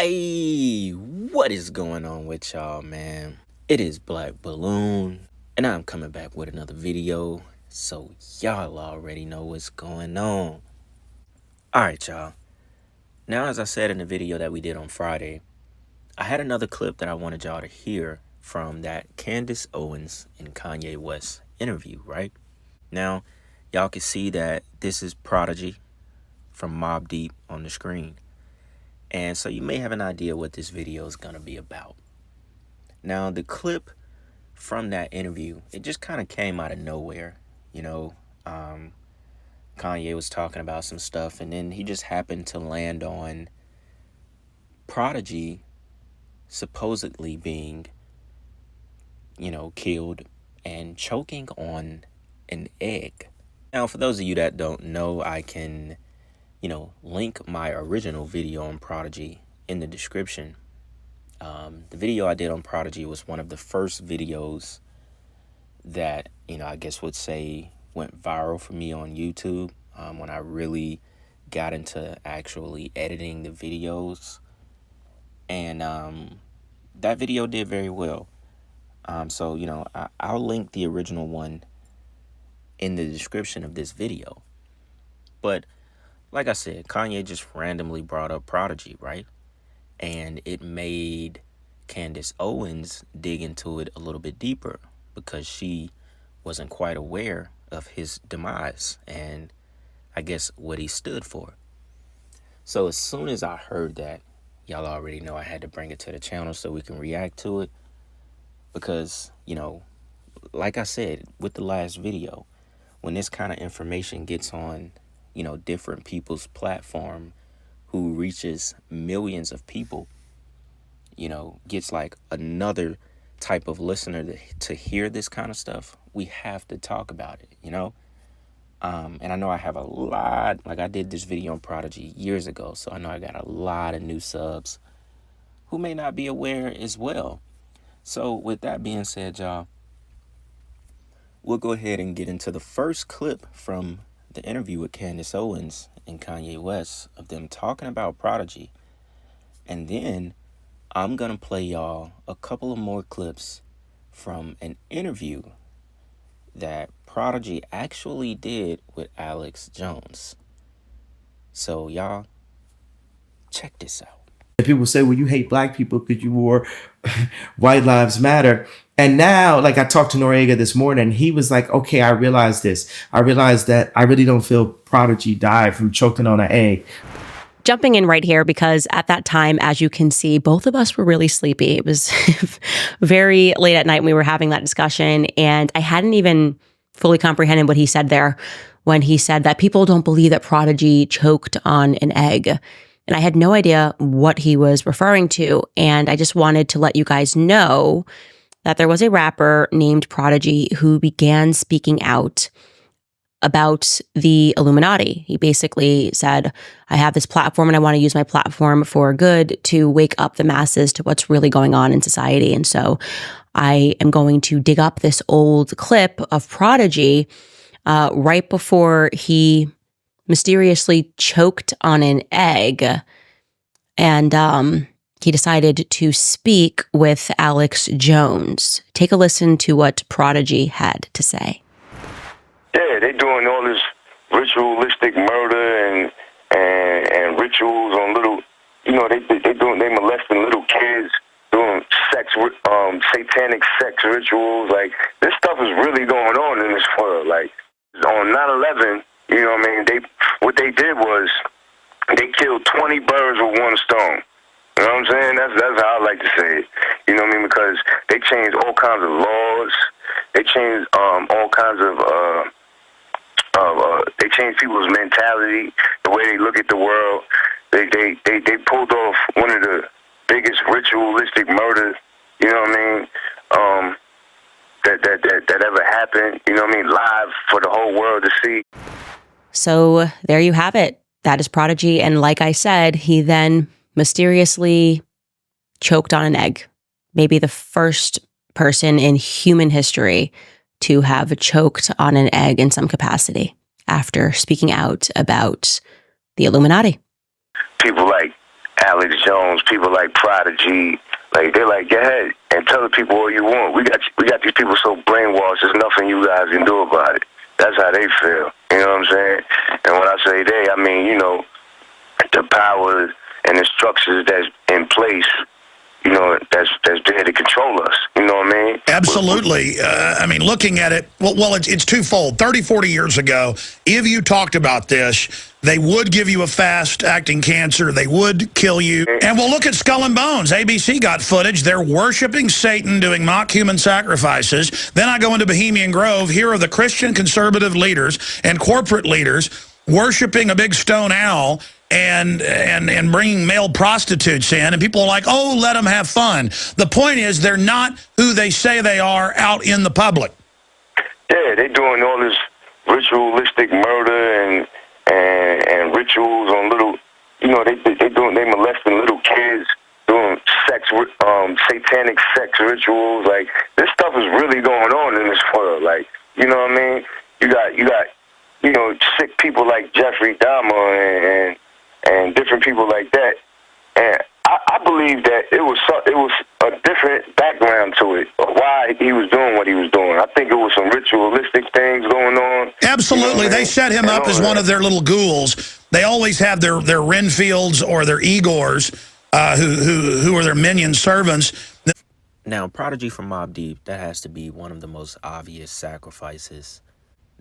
Hey, what is going on with y'all, man? It is Black Balloon, and I'm coming back with another video, so y'all already know what's going on. Alright, y'all. Now, as I said in the video that we did on Friday, I had another clip that I wanted y'all to hear from that Candace Owens and Kanye West interview, right? Now, y'all can see that this is Prodigy from Mobb Deep on the screen. And so you may have an idea what this video is going to be about. Now, the clip from that interview, it just kind of came out of nowhere. Kanye was talking about some stuff, and then he just happened to land on Prodigy supposedly being, killed and choking on an egg. Now, for those of you that don't know, I can link my original video on Prodigy in the description. The video I did on Prodigy was one of the first videos that, I guess would say went viral for me on YouTube, when I really got into actually editing the videos. And that video did very well. So, I'll link the original one in the description of this video. But like I said, Kanye just randomly brought up Prodigy, right? And it made Candace Owens dig into it a little bit deeper because she wasn't quite aware of his demise and I guess what he stood for. So as soon as I heard that, y'all already know I had to bring it to the channel so we can react to it. Because, like I said with the last video, when this kind of information gets on different people's platform who reaches millions of people, gets like another type of listener to hear this kind of stuff, we have to talk about it, and I know I have a lot, like I did this video on Prodigy years ago, so I know I got a lot of new subs who may not be aware as well. So with that being said, y'all, we'll go ahead and get into the first clip from the interview with Candace Owens and Kanye West of them talking about Prodigy. And then I'm going to play y'all a couple of more clips from an interview that Prodigy actually did with Alex Jones. So y'all, check this out. People say, well, you hate black people because you wore White Lives Matter. And now, like I talked to Noriega this morning, he was like, okay, I realized this. I realized that I really don't feel Prodigy died from choking on an egg. Jumping in right here, because at that time, as you can see, both of us were really sleepy. It was very late at night when we were having that discussion, and I hadn't even fully comprehended what he said there when he said that people don't believe that Prodigy choked on an egg. And I had no idea what he was referring to. And I just wanted to let you guys know that there was a rapper named Prodigy who began speaking out about the Illuminati. He basically said, I have this platform and I want to use my platform for good to wake up the masses to what's really going on in society. And so I am going to dig up this old clip of Prodigy right before he mysteriously choked on an egg, and he decided to speak with Alex Jones. Take a listen to what Prodigy had to say. Yeah, they doing all this ritualistic murder and rituals on little, they molesting little kids, doing satanic sex rituals. Like, this stuff is really going on in this world. Like, on 9/11. What they did was they killed 20 birds with one stone. You know what I'm saying? That's how I like to say it. You know what I mean? Because they changed all kinds of laws. They changed all kinds of they changed people's mentality, the way they look at the world. They pulled off one of the biggest ritualistic murders. You know what I mean? That ever happened. You know what I mean? Live for the whole world to see. So there you have it. That is Prodigy. And like I said, he then mysteriously choked on an egg. Maybe the first person in human history to have choked on an egg in some capacity after speaking out about the Illuminati. People like Alex Jones, people like Prodigy. Like, they're like, go ahead and tell the people all you want. We got these people so brainwashed, there's nothing you guys can do about it. That's how they feel. You know what I'm saying? And when I say they, I mean, you know, the power and the structures that's in place, you know, that's there to control us. You know what I mean? Absolutely. I mean, looking at it, well, it's twofold. 30, 40 years ago, if you talked about this, they would give you a fast-acting cancer. They would kill you. And we'll look at Skull and Bones. ABC got footage. They're worshiping Satan, doing mock human sacrifices. Then I go into Bohemian Grove. Here are the Christian conservative leaders and corporate leaders worshiping a big stone owl and bringing male prostitutes in, and people are like, oh, let them have fun. The point is, they're not who they say they are out in the public. Yeah, they doing all this ritualistic murder and rituals on little, you know, they molesting little kids, doing satanic sex rituals. Like, this stuff is really going on in this world. Like, you know what I mean? You got, you know, sick people like Jeffrey Dahmer and different people like that. And I believe that it was a different background to it, of why he was doing what he was doing. I think it was some ritualistic things going on. Absolutely. You know, they set him up as one of their little ghouls. They always have their Renfields or their Igors, who are their minion servants. Now, Prodigy from Mobb Deep, that has to be one of the most obvious sacrifices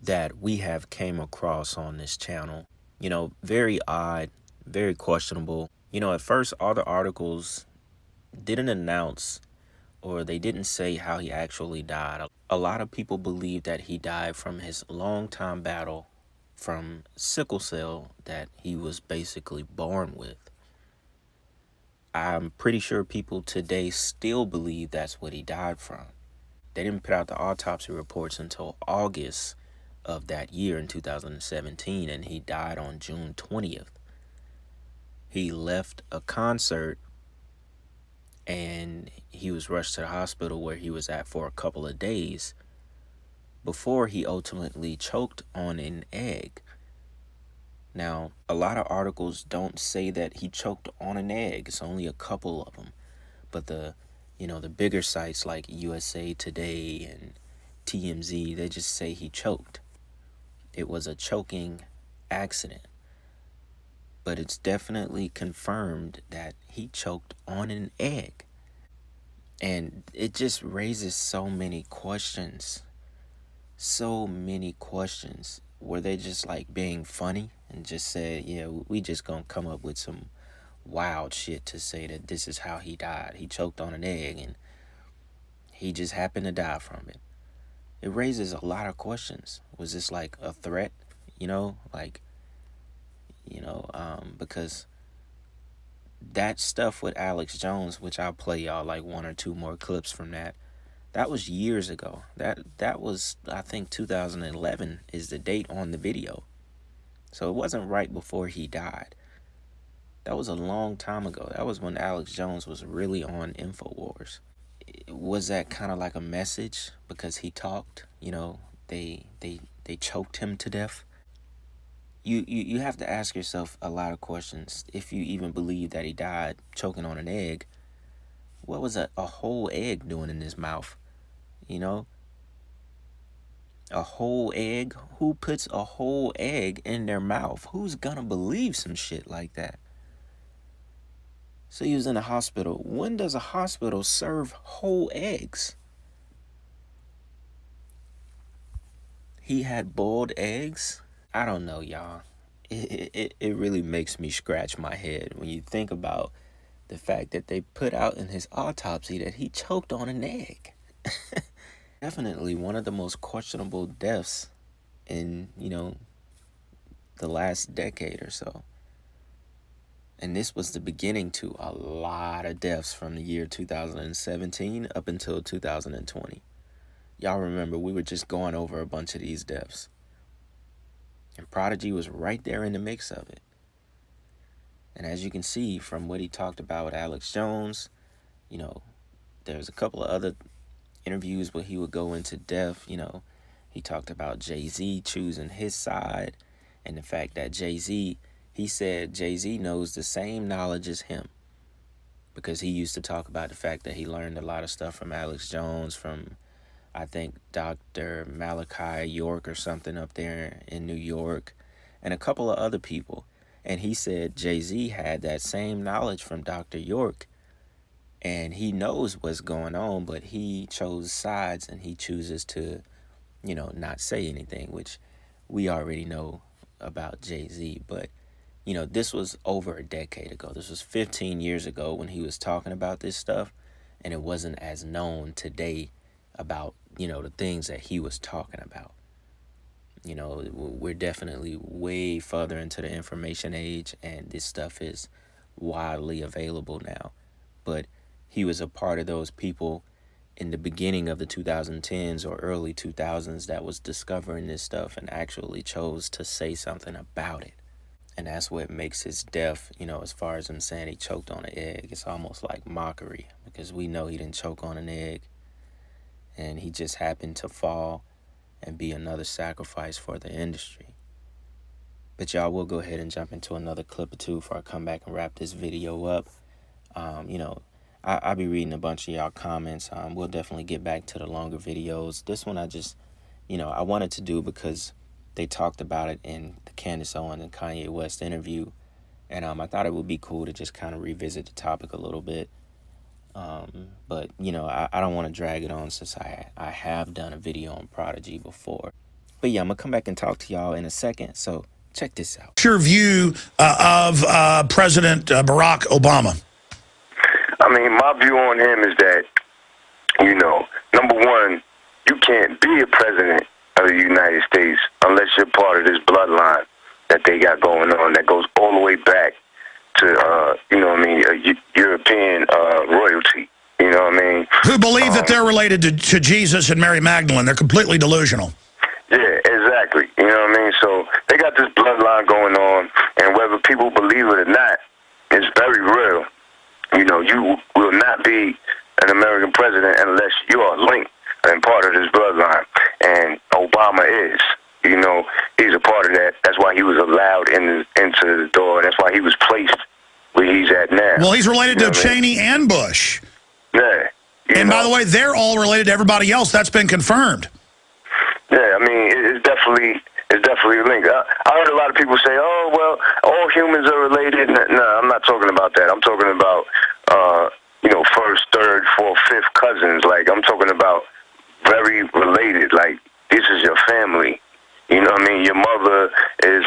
that we have came across on this channel. You know, very odd, very questionable. You know, at first, all the articles didn't announce or they didn't say how he actually died. A lot of people believe that he died from his long-time battle from sickle cell that he was basically born with. I'm pretty sure people today still believe that's what he died from. They didn't put out the autopsy reports until August of that year in 2017, and he died on June 20th. He left a concert and he was rushed to the hospital where he was at for a couple of days before he ultimately choked on an egg. Now, a lot of articles don't say that he choked on an egg. It's only a couple of them. But the bigger sites like USA Today and TMZ, they just say he choked. It was a choking accident. But it's definitely confirmed that he choked on an egg. And it just raises so many questions. So many questions. Were they just like being funny and just said, yeah, we just gonna come up with some wild shit to say that this is how he died. He choked on an egg and he just happened to die from it. It raises a lot of questions. Was this like a threat? Because that stuff with Alex Jones, which I'll play y'all like one or two more clips from that was years ago. That was, I think, 2011 is the date on the video. So it wasn't right before he died. That was a long time ago. That was when Alex Jones was really on InfoWars. Was that kind of like a message because he talked? They choked him to death. You have to ask yourself a lot of questions. If you even believe that he died choking on an egg, what was a whole egg doing in his mouth? A whole egg? Who puts a whole egg in their mouth? Who's gonna believe some shit like that? So he was in a hospital. When does a hospital serve whole eggs? He had boiled eggs? I don't know, y'all. It really makes me scratch my head when you think about the fact that they put out in his autopsy that he choked on an egg. Definitely one of the most questionable deaths in, the last decade or so. And this was the beginning to a lot of deaths from the year 2017 up until 2020. Y'all remember, we were just going over a bunch of these deaths. And Prodigy was right there in the mix of it. And as you can see from what he talked about with Alex Jones, there's a couple of other interviews where he would go into depth. He talked about Jay-Z choosing his side and the fact that he said Jay-Z knows the same knowledge as him. because he used to talk about the fact that he learned a lot of stuff from Alex Jones, from I think Dr. Malachi York or something up there in New York, and a couple of other people. And he said Jay-Z had that same knowledge from Dr. York, and he knows what's going on, but he chose sides, and he chooses to, not say anything, which we already know about Jay-Z. But, this was over a decade ago. This was 15 years ago when he was talking about this stuff, and it wasn't as known today about, the things that he was talking about. We're definitely way further into the information age, and this stuff is widely available now. But he was a part of those people in the beginning of the 2010s or early 2000s that was discovering this stuff and actually chose to say something about it. And that's what makes his death, as far as him saying he choked on an egg, it's almost like mockery, because we know he didn't choke on an egg, and he just happened to fall and be another sacrifice for the industry. But y'all, we'll go ahead and jump into another clip or two before I come back and wrap this video up. I'll be reading a bunch of y'all comments. We'll definitely get back to the longer videos. This one I just, I wanted to do because they talked about it in the Candace Owens and Kanye West interview. And I thought it would be cool to just kind of revisit the topic a little bit. But, I don't want to drag it on since I have done a video on Prodigy before. But yeah, I'm going to come back and talk to y'all in a second. So check this out. Your view of President Barack Obama? I mean, my view on him is that, number one, you can't be a president of the United States unless you're part of this bloodline that they got going on that goes all the way back to, European royalty. You know what I mean? Who believe that they're related to Jesus and Mary Magdalene. They're completely delusional. Yeah, exactly. You know what I mean? So they got this bloodline going on, and whether people believe it or not, it's very real. You will not be an American president unless you are linked and part of this bloodline. And Obama is. He's a part of that. That's why he was allowed into the door. That's why he was placed where he's at now. Well, he's related to Cheney and Bush. Yeah. And by the way, they're all related to everybody else. That's been confirmed. Yeah, I mean, it's definitely linked. I heard a lot of people say, "Oh, well, all humans are related." No, I'm not talking about that. I'm talking about, first, third, fourth, fifth cousins. Like, I'm talking about very related. Like, this is your family. You know what I mean? Your mother is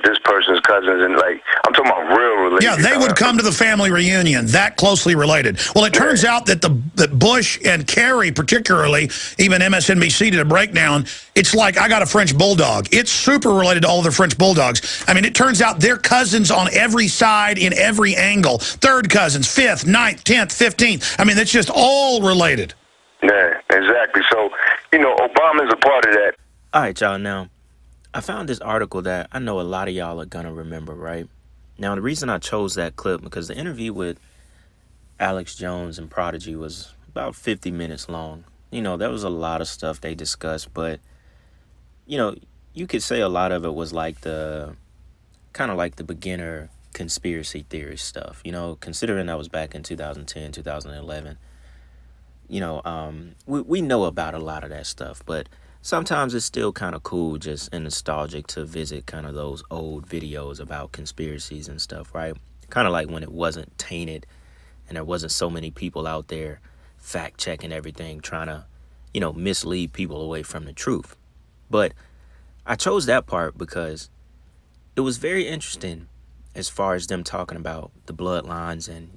this person's cousins, and like, I'm talking about real related. Yeah, they would come to the family reunion, that closely related. Well, it turns out that that Bush and Kerry, particularly, even MSNBC did a breakdown. It's like, I got a French bulldog. It's super related to all the French bulldogs. I mean, it turns out they're cousins on every side, in every angle. Third cousins, fifth, ninth, 10th, 15th. I mean, it's just all related. Yeah, exactly. So, Obama's a part of that. All right, y'all. Now, I found this article that I know a lot of y'all are going to remember, right? Now, the reason I chose that clip, because the interview with Alex Jones and Prodigy was about 50 minutes long. There was a lot of stuff they discussed, but, you could say a lot of it was like the beginner conspiracy theory stuff, considering that was back in 2010, 2011. We know about a lot of that stuff, but sometimes it's still kind of cool just and nostalgic to visit kind of those old videos about conspiracies and stuff, right? Kind of like when it wasn't tainted and there wasn't so many people out there fact-checking everything, trying to, mislead people away from the truth. But I chose that part because it was very interesting as far as them talking about the bloodlines and,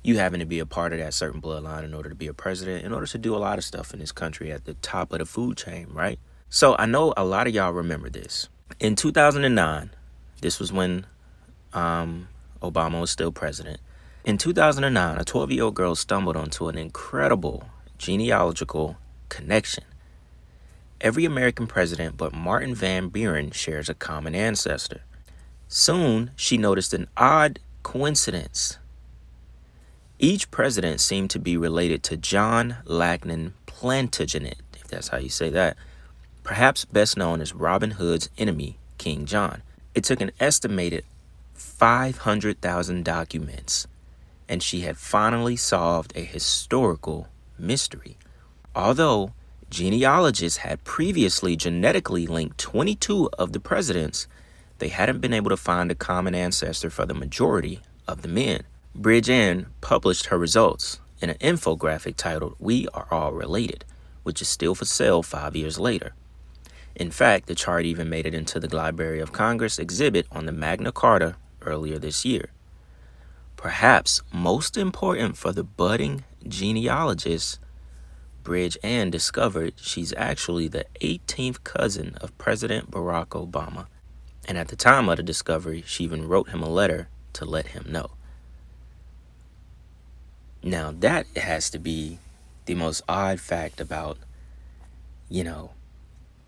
you having to be a part of that certain bloodline in order to be a president, in order to do a lot of stuff in this country at the top of the food chain, right? So I know a lot of y'all remember this. In 2009, this was when Obama was still president. In 2009, a 12-year-old girl stumbled onto an incredible genealogical connection. Every American president but Martin Van Buren shares a common ancestor. Soon, she noticed an odd coincidence. Each president seemed to be related to John Langdon Plantagenet, if that's how you say that, perhaps best known as Robin Hood's enemy, King John. It took an estimated 500,000 documents and she had finally solved a historical mystery. Although genealogists had previously genetically linked 22 of the presidents, they hadn't been able to find a common ancestor for the majority of the men. Bridgen published her results in an infographic titled "We Are All Related," which is still for sale 5 years later. In fact, the chart even made it into the Library of Congress exhibit on the Magna Carta earlier this year. Perhaps most important for the budding genealogist, Bridgen discovered she's actually the 18th cousin of President Barack Obama. And at the time of the discovery, she even wrote him a letter to let him know. Now, that has to be the most odd fact about,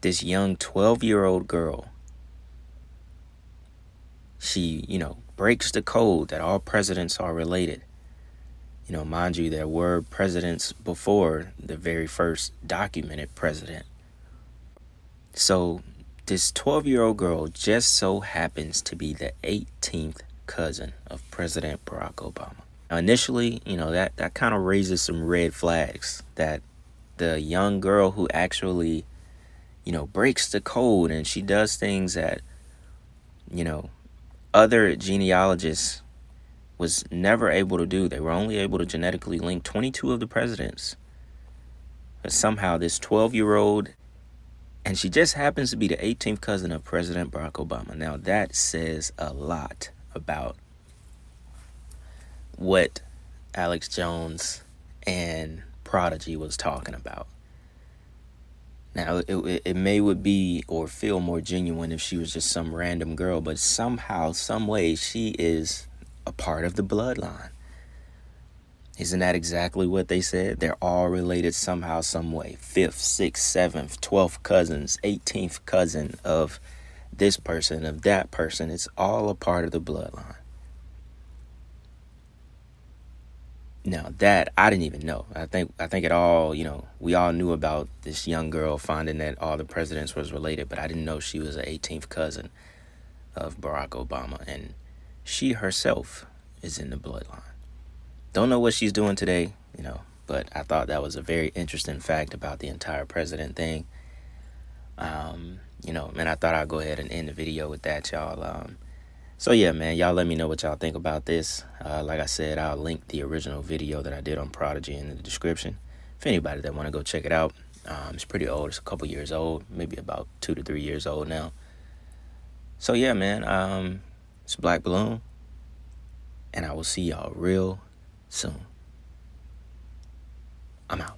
this young 12-year-old girl. She, breaks the code that all presidents are related. Mind you, there were presidents before the very first documented president. So this 12-year-old girl just so happens to be the 18th cousin of President Barack Obama. Now, initially, that kind of raises some red flags that the young girl who actually, breaks the code and she does things that, other genealogists was never able to do. They were only able to genetically link 22 of the presidents. But somehow this 12-year-old, and she just happens to be the 18th cousin of President Barack Obama. Now that says a lot about what Alex Jones and Prodigy was talking about. Now, it may would be or feel more genuine if she was just some random girl, but somehow, some way, she is a part of the bloodline. Isn't that exactly what they said? They're all related somehow, some way. 5th, 6th, 7th, 12th cousins, 18th cousin of this person, of that person. It's all a part of the bloodline. Now that I didn't even know. I think it all, we all knew about this young girl finding that all the presidents was related, but I didn't know she was an 18th cousin of Barack Obama, and she herself is in the bloodline. Don't know what she's doing today, but I thought that was a very interesting fact about the entire president thing. And I thought I'd go ahead and end the video with that, y'all. So yeah, man, y'all let me know what y'all think about this. Like I said, I'll link the original video that I did on Prodigy in the description for anybody that want to go check it out. It's pretty old. It's a couple years old, maybe about 2 to 3 years old now. So yeah, man, it's Black Balloon, and I will see y'all real soon. I'm out.